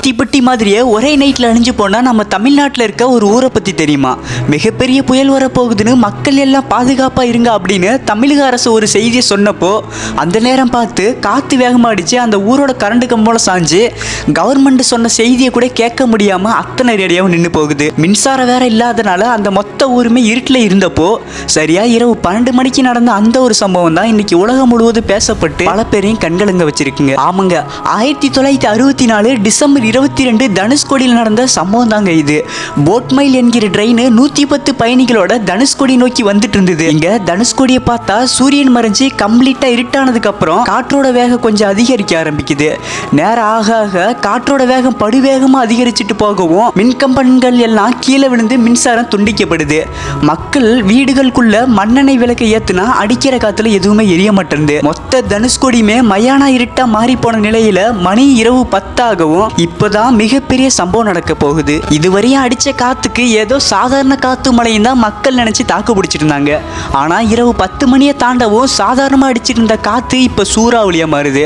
தீப்பெட்டி மாதிரியே ஒரே நைட்டில் அழிஞ்சு போனால் நம்ம தமிழ்நாட்டில் இருக்க ஒரு ஊரை பற்றி தெரியுமா? மிகப்பெரிய புயல் வரப்போகுதுன்னு மக்கள் எல்லாம் பாதுகாப்பாக இருங்க அப்படின்னு தமிழக அரசு ஒரு செய்தியை சொன்னப்போ அந்த நேரம் பார்த்து காற்று வேகமாக அடித்து அந்த ஊரோட கரண்ட் கம்போல சாஞ்சு கவர்மெண்ட் சொன்ன செய்தியை கூட கேட்க முடியாமல் அத்தனை ரேடியாவும் நின்று போகுது. மின்சாரம் வேற இல்லாதனால அந்த மொத்த ஊருமே இருட்டில் இருந்தப்போ சரியாக இரவு 12 மணிக்கு நடந்த அந்த ஒரு சம்பவம் தான் இன்னைக்கு உலகம் முழுவதும் பேசப்பட்டு பல பேரையும் கண்கலங்க வச்சிருக்குங்க. ஆமாங்க, 1964 டிசம்பர் 22 தனுஷ்கோடியில் நடந்த சம்பவம் தாங்க இது. போட்மைல் என்கிற ட்ரெயின் 110 பயணிகளோட தனுஷ்கோடி நோக்கி வந்துட்டு இருந்தது. இங்க தனுஷ்கோடியை பார்த்தா சூரியன் மறைஞ்சு கம்ப்ளீட்டா இருட்டானதுக்கு அப்புறம் காற்றோட வேகம் கொஞ்சம் அதிகரிக்க ஆரம்பிக்குது. நேரம் ஆக ஆக காற்றோட வேகம் படுவேகமா அதிகரிச்சுட்டு போகவும் மின்கம்பங்கள் எல்லாம் கீழே விழுந்து மின்சாரம் துண்டிக்கப்படுது. மக்கள் வீடுகளுக்குள்ள மண்ணெண்ணெய் விளக்கை ஏத்துனா அடிக்கிற காத்துல எதுவுமே எரிய மாட்டேங்குது. மொத்த தனுஷ்கோடியுமே மயானா இருட்டா மாறி போன நிலையில மணி இரவு 10 ஆகவும் இப்பதான் மிகப்பெரிய சம்பவம் நடக்க போகுது. இதுவரையும் அடிச்ச காத்துக்கு ஏதோ சாதாரண காத்து மழையும் தான் மக்கள் நினைச்சு தாக்கு பிடிச்சிட்டு இருந்தாங்க. ஆனா இரவு 10 மணியை தாண்டவும் சாதாரணமா அடிச்சிட்டு இருந்த காத்து இப்ப சூறாவளியா மாறுது.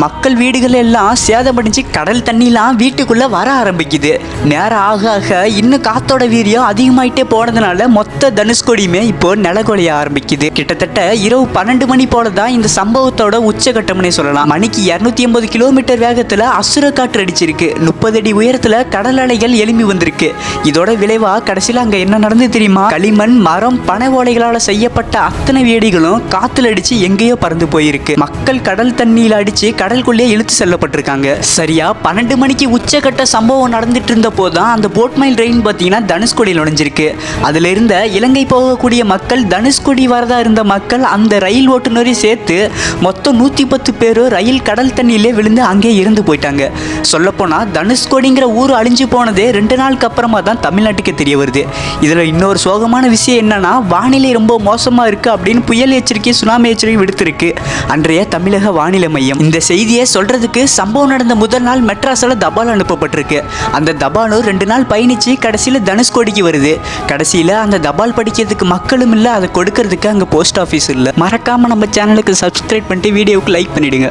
மக்கள் வீடுகள் எல்லாம் சேதமடைஞ்சு கடல் தண்ணிலாம் வீட்டுக்குள்ள வர ஆரம்பிக்குது. நேரம் ஆக ஆக இன்னும் காத்தோட வீரியம் அதிகமாயிட்டே போனதுனால மொத்த தனுஷ்கோடியுமே இப்போ நிலகொலைய ஆரம்பிக்குது. கிட்டத்தட்ட இரவு 12 மணி போலதான் இந்த சம்பவத்தோட உச்சகட்டம்னே சொல்லலாம். மணிக்கு 280 கிலோமீட்டர் வேகத்துல அசுர காற்று அடிச்சிருக்கு. 30 அடி உயரத்துல கடல் அலைகள் எழும்பி வந்திருக்கு. இதோட விளைவா கடைசியில் அங்க என்ன நடந்து தெரியுமா? களிமண், மரம், பனை ஓலைகளால் செய்யப்பட்ட அத்தனை வேடிகளும் காத்துல அடிச்சு எங்கேயோ பறந்து போயிருக்கு. மக்கள் கடல் தண்ணியில அடிச்சு கடலுக்குள்ளே இழுத்து செல்லப்பட்டிருக்காங்க. சரியா 12 மணிக்கு உச்சகட்ட சம்பவம் நடந்துட்டு இருந்த போதுதான் அந்த போட்மைல் ட்ரெயின் பார்த்தீங்கன்னா தனுஷ்கோடியில் நுழைஞ்சிருக்கு. அதுல இருந்த இலங்கை போகக்கூடிய மக்கள், தனுஷ்கோடி வரதா இருந்த மக்கள், அந்த ரயில் ஓட்டுநரையும் சேர்த்து மொத்தம் 110 பேர் ரயில் கடல் தண்ணியிலே விழுந்து அங்கே இறந்து போயிட்டாங்க. சொல்லப்போனா தனுஷ்கோடிங்கிற ஊர் அழிஞ்சு போனதே 2 நாளுக்கு அப்புறமா தான் தமிழ்நாட்டுக்கு தெரிய வருது. இதுல இன்னொரு சோகமான விஷயம் என்னன்னா, வானிலை ரொம்ப மோசமா இருக்கு அப்படின்னு புயல் எச்சரிக்கை, சுனாமி எச்சரிக்கை விடுத்திருக்கு அன்றைய தமிழக வானிலை மையம். இந்த செய்தியை சொல்றதுக்கு சம்பவம் நடந்த முதல் நாள் மெட்ராஸில் தபால் அனுப்பப்பட்டிருக்கு. அந்த தபாலும் 2 நாள் பயணிச்சு கடைசியில் தனுஷ்கோடிக்கு வருது. கடைசியில் அந்த தபால் படிக்கிறதுக்கு மக்களும் இல்லை, அதை கொடுக்கறதுக்கு அங்கே போஸ்ட் ஆஃபீஸ் இல்லை. மறக்காம நம்ம சேனலுக்கு சப்ஸ்கிரைப் பண்ணிட்டு வீடியோவுக்கு லைக் பண்ணிடுங்க.